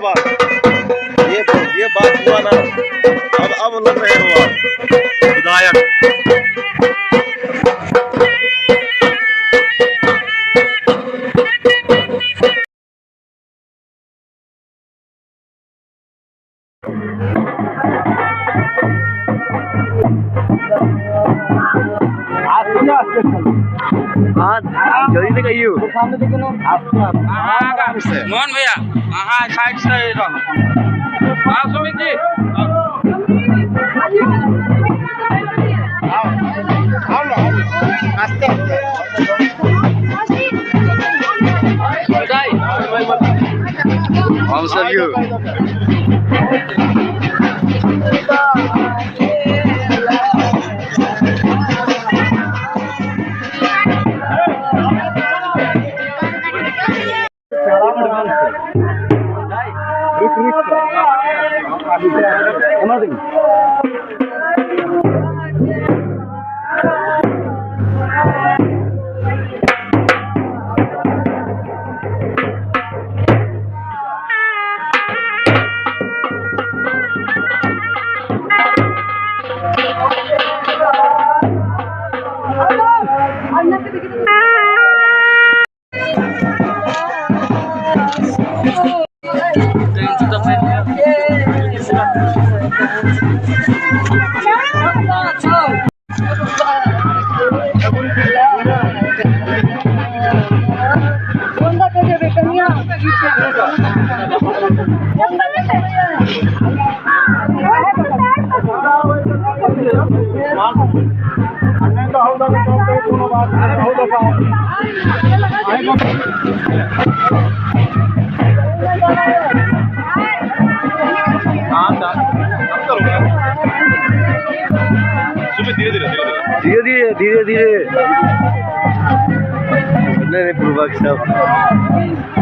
बात ये बात हुआ ना। अब लग रहे हो आप विधायक। जल्दी से कहियो मोहन भैया हाँ साइड से हाँ सुमित जी हम सब यू धीरे धीरे नहीं पूर्वक सब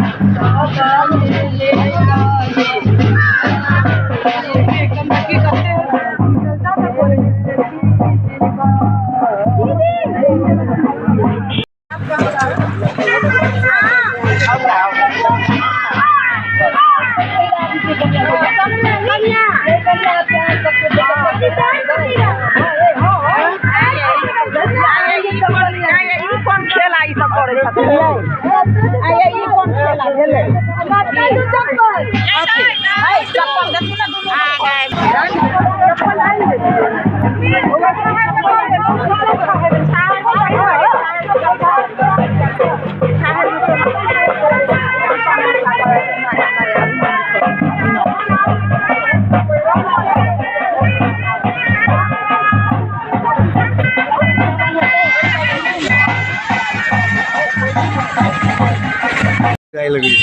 लगी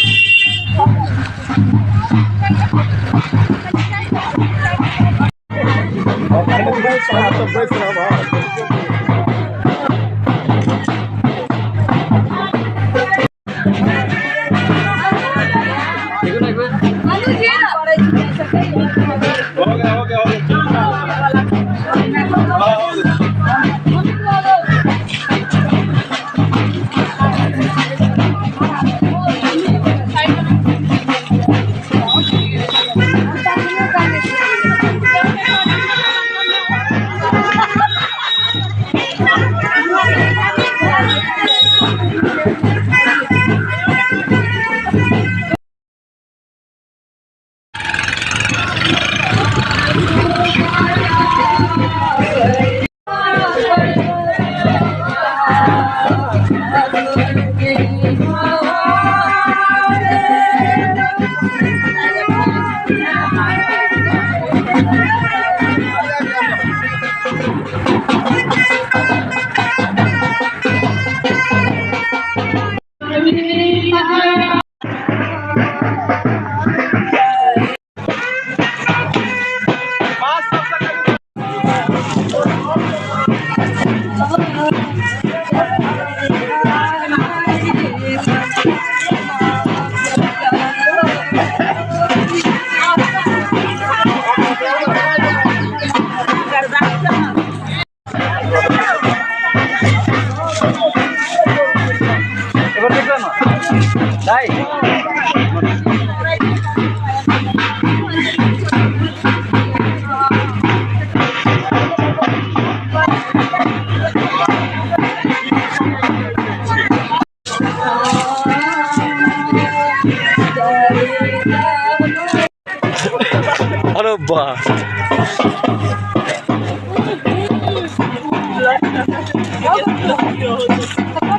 अरे वाह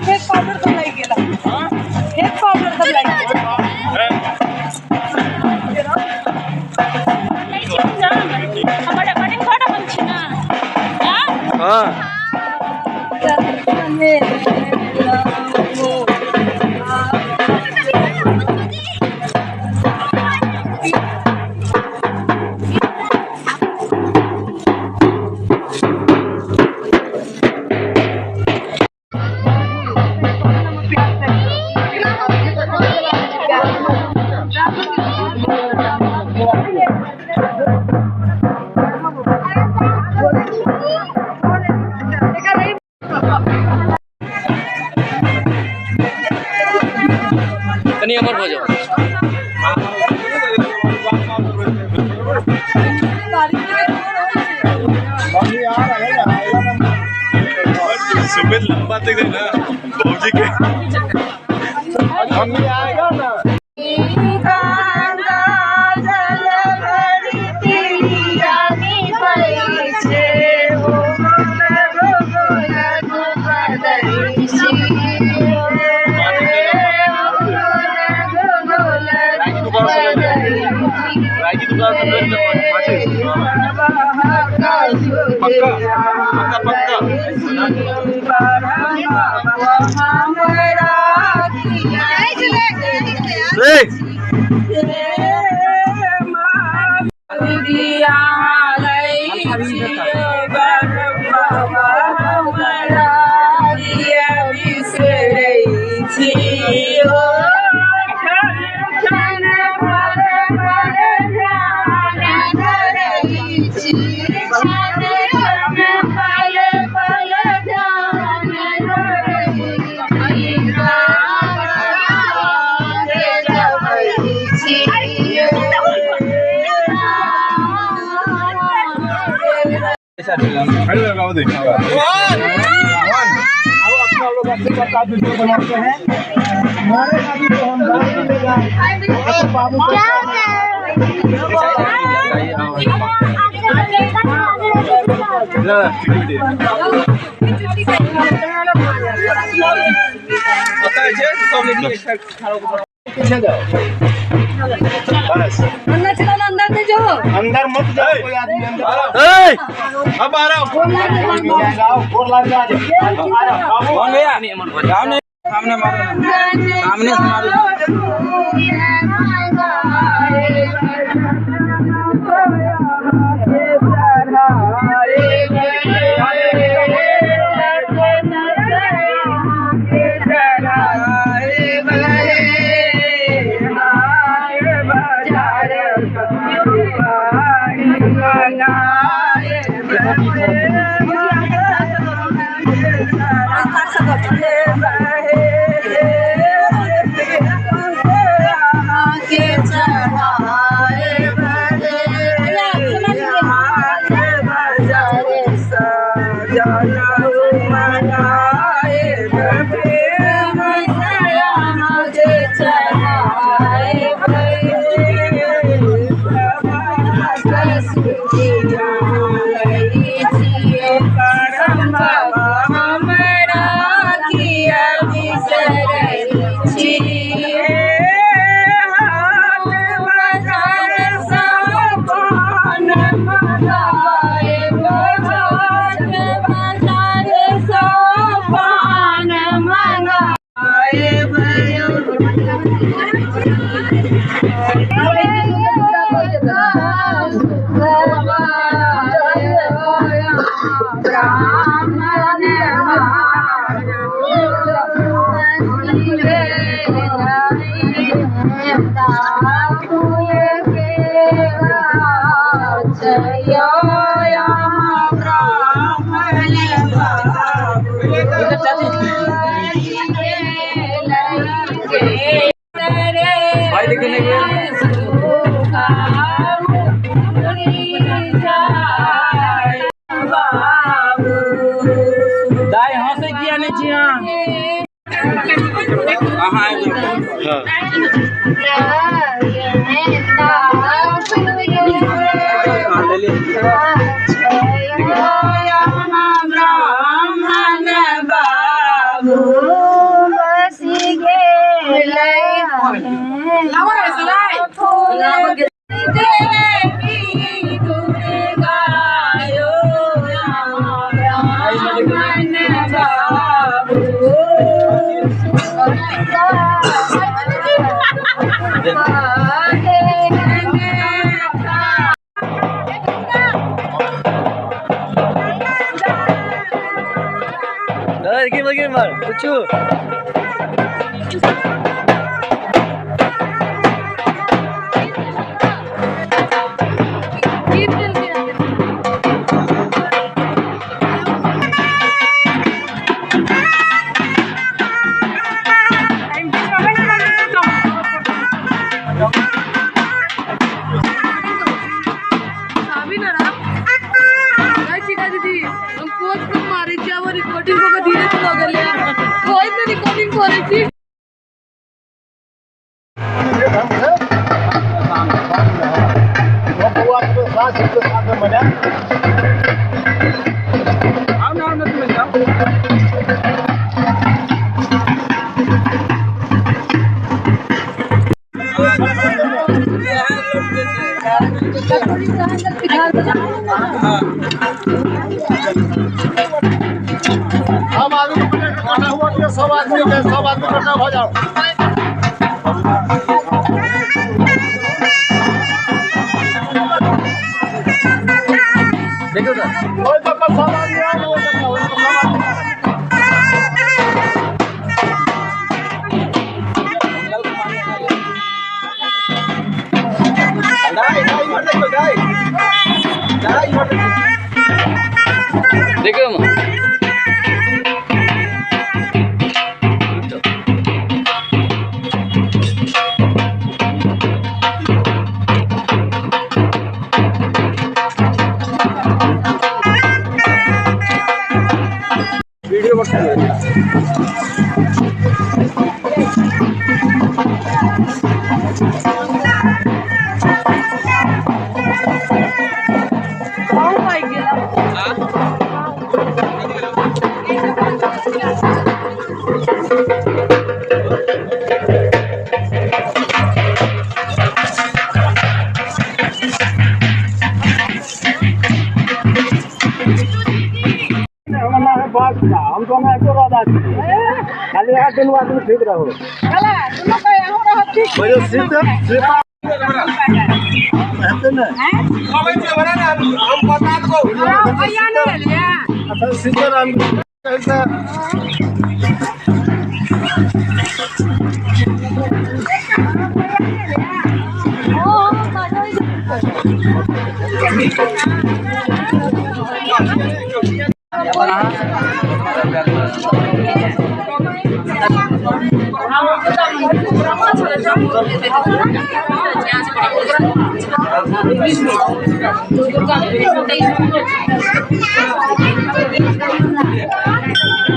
हेड पावडर तर नाही गेला हेड पावडर तर नाही हाँ कनी अमर हो जाओ सुमित लंबा तक है ना भौजी के हम ही आएगा ना राय की दुकान से पक्का पक्का खड़े लगाओ देखिए का वीडियो बनाते हैं हमारे अभी तो हम बाबू अंदर से जो अंदर मत जाओ कोई आदमी अंदर अब आ रहा हूँ कौन गया नहीं अमर हो जाओ नहीं सामने मारो सामने से मारो भाई देखने के दाई हंसे किया नहीं छिया हाँ ब्राह्मण बाबू बसी गेलै देवी दुर्गायो ब्राह्मण बाबू Lagi mar, lucu. सब आदमी इकट्ठा हुआ तो सब आदमी इकट्ठा हो जाओ। देखो सर, कोई तो सब आदमी आ वो सब आदमी देखो वीडियो हम तो मैं को राधा खाली हाथ दिन आदमी ठीक रहो रहते ना हम बता दो अच्छा सीताराम कैसा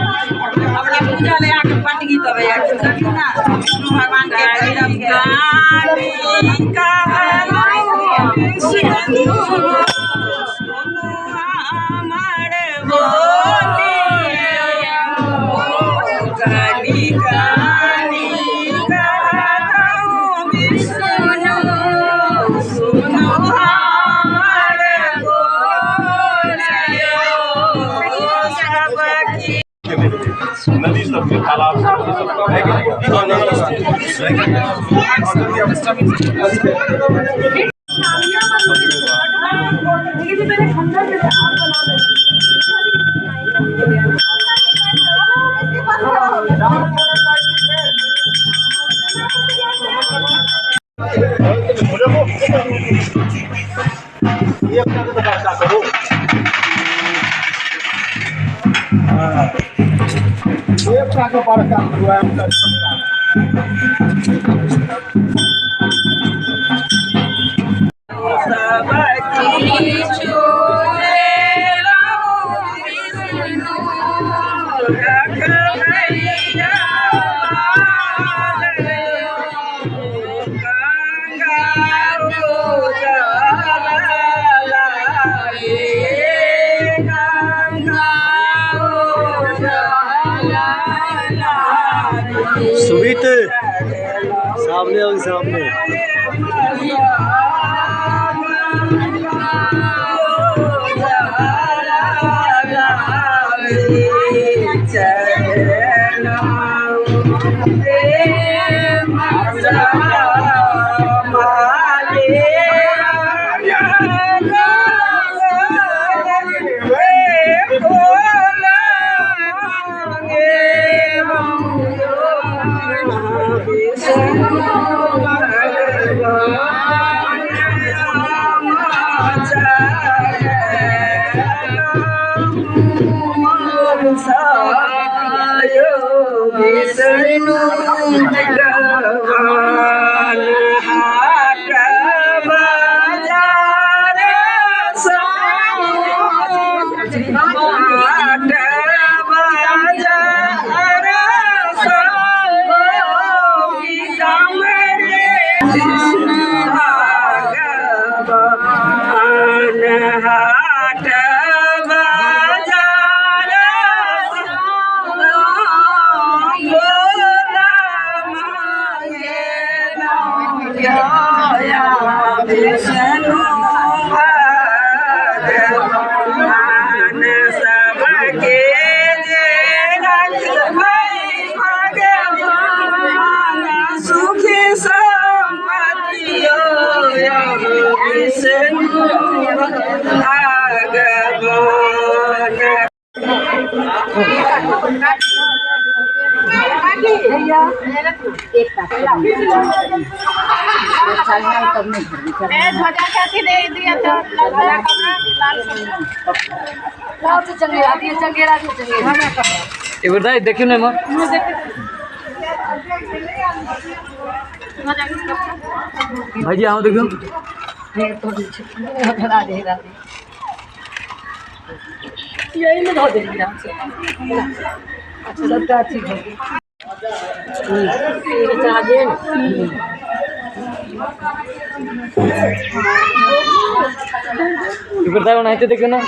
पूजा ले आके पंडित गीत भगवान नदी सब के तालाब सुमित सामने आओ सामने। ध्वजा कैसी दे दिया था चंगेरा दिए चंगेरा एक बार देखियो ना मां भाई जी आओ देखियो यही में धो देंगे अच्छा लगता है ठीक है इकडे नाही ते देखील ना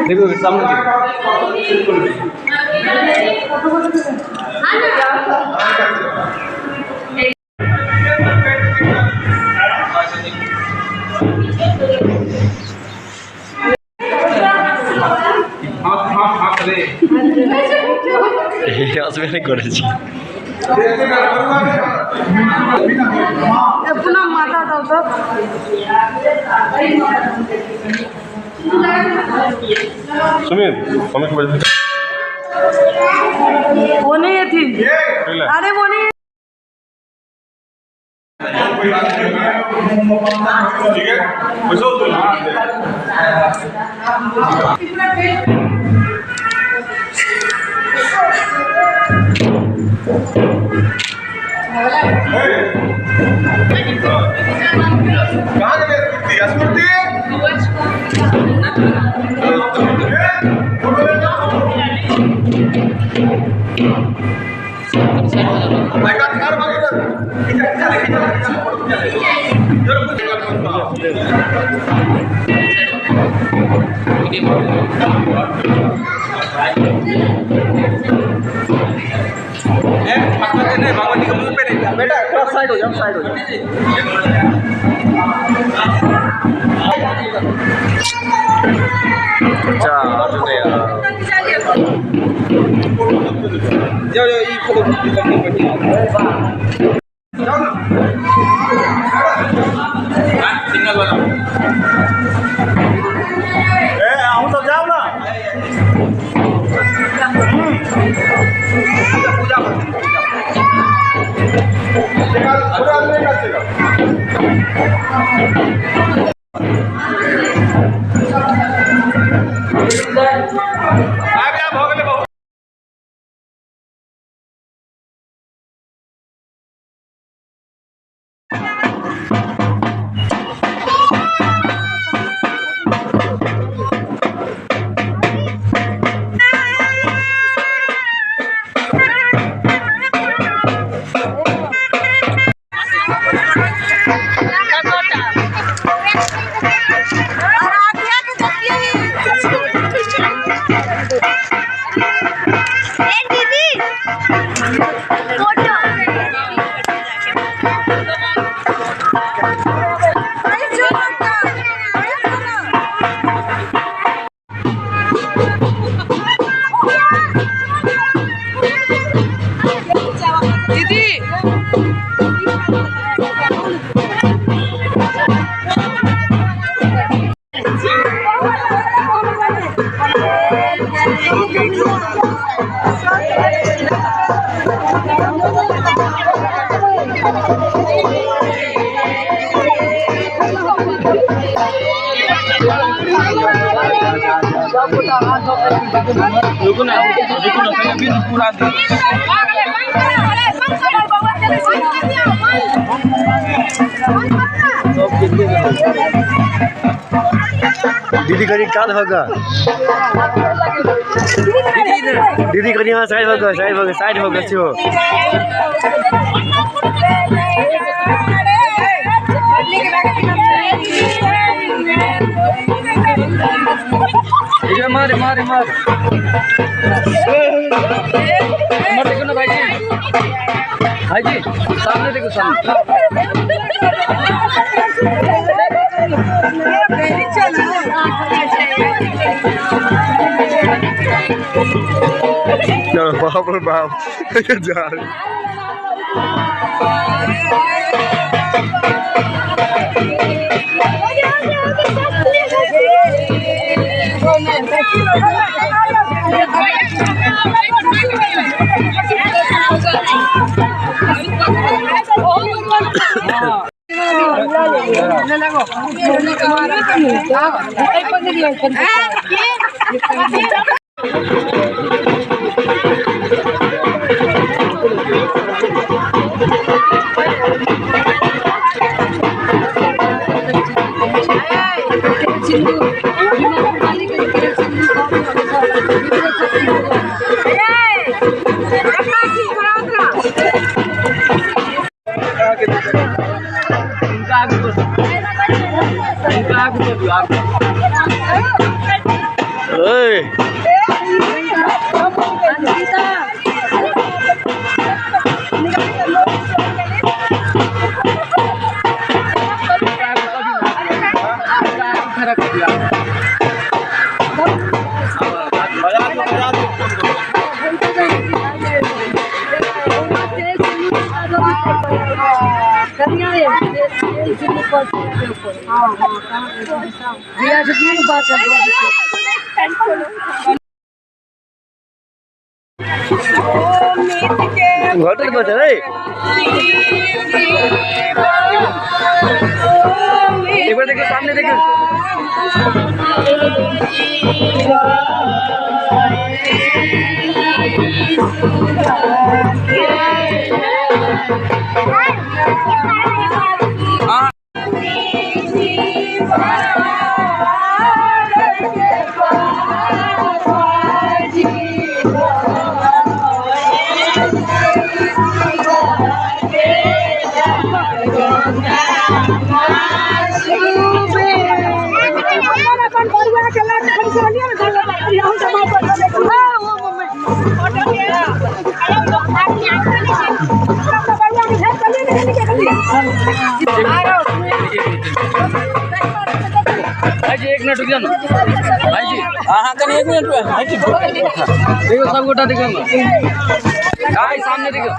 देखो सामने আসবে করেছি पुनः माता दाओ तो सुमित कमेंट बजे वो नहीं थी अरे वो नहीं ठीक है पैसा तो कहाँ गए स्मृति बेटा थोड़ा साइड हो जाओ साइड हो जाओ अच्छा जाओ जाओ ये फोटो जाओ ना सिग्नल वाला हम तो जाओ ना रुको ना पहले भी पूरा दे दीदी करी काल होगा दीदी करी यहाँ साइड होगा सियो मारे मारे मारे देखो ना भाई जी सामने देखो सामने बाप रे बाप जा घटर बचा रे एक बार देखो सामने देखो भाई जी एक मिनट रुक जाना भाई जी हाँ कल एक मिनट भाई जी देखो सब गोटा देखो भाई सामने देखो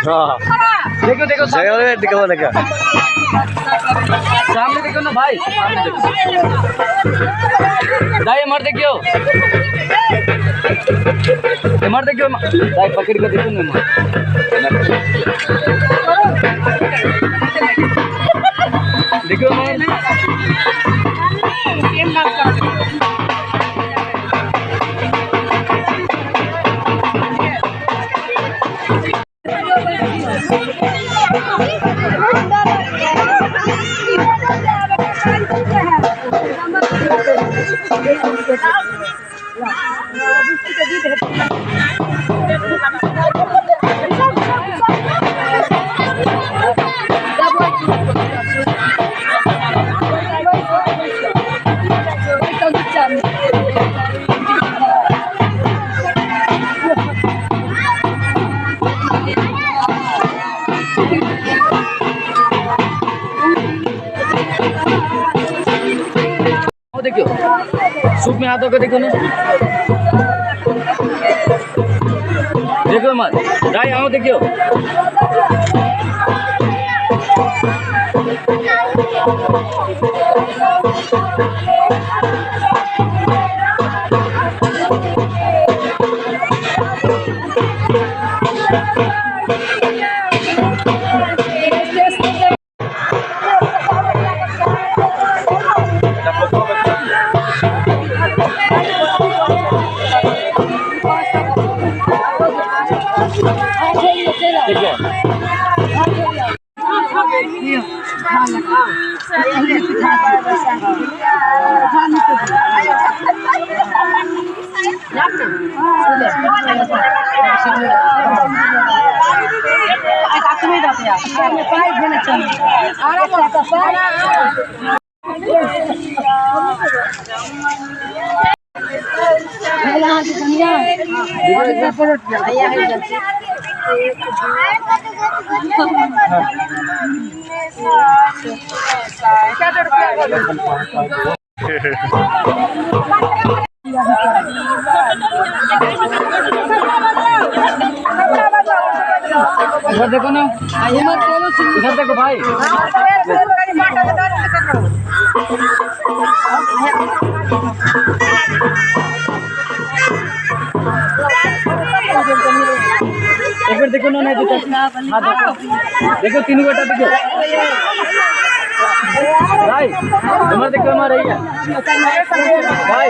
हाँ देखो देखो देखो लगा सामने देखो ना भाई, सामने देखो। दाई मर देखियो, मर देखियो, दाई पकड़ के देखो ना देखो मर। देखियो सूप में हाथों को देखो ना, देखो मत दाई आओ देखियो। इधर देखो ना, इधर देखो भाई। एक बार देखो ना, नहीं देखो, हाँ देखो तीन गोटा देखो भाई, हमारे देखो हमारे ही है भाई।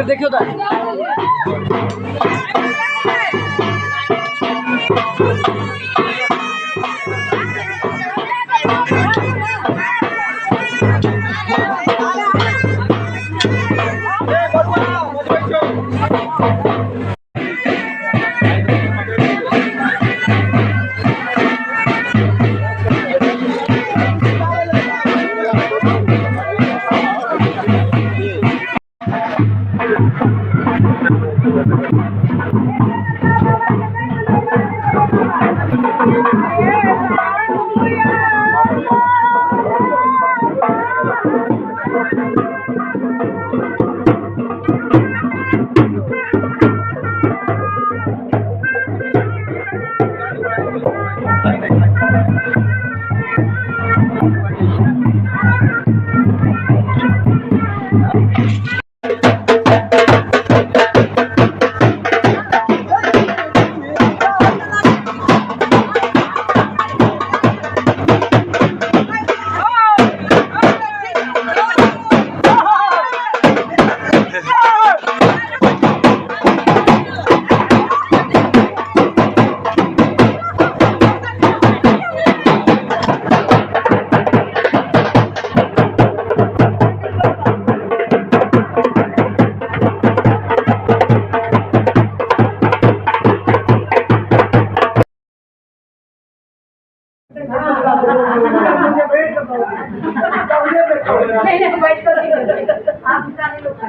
देखियो तो लोक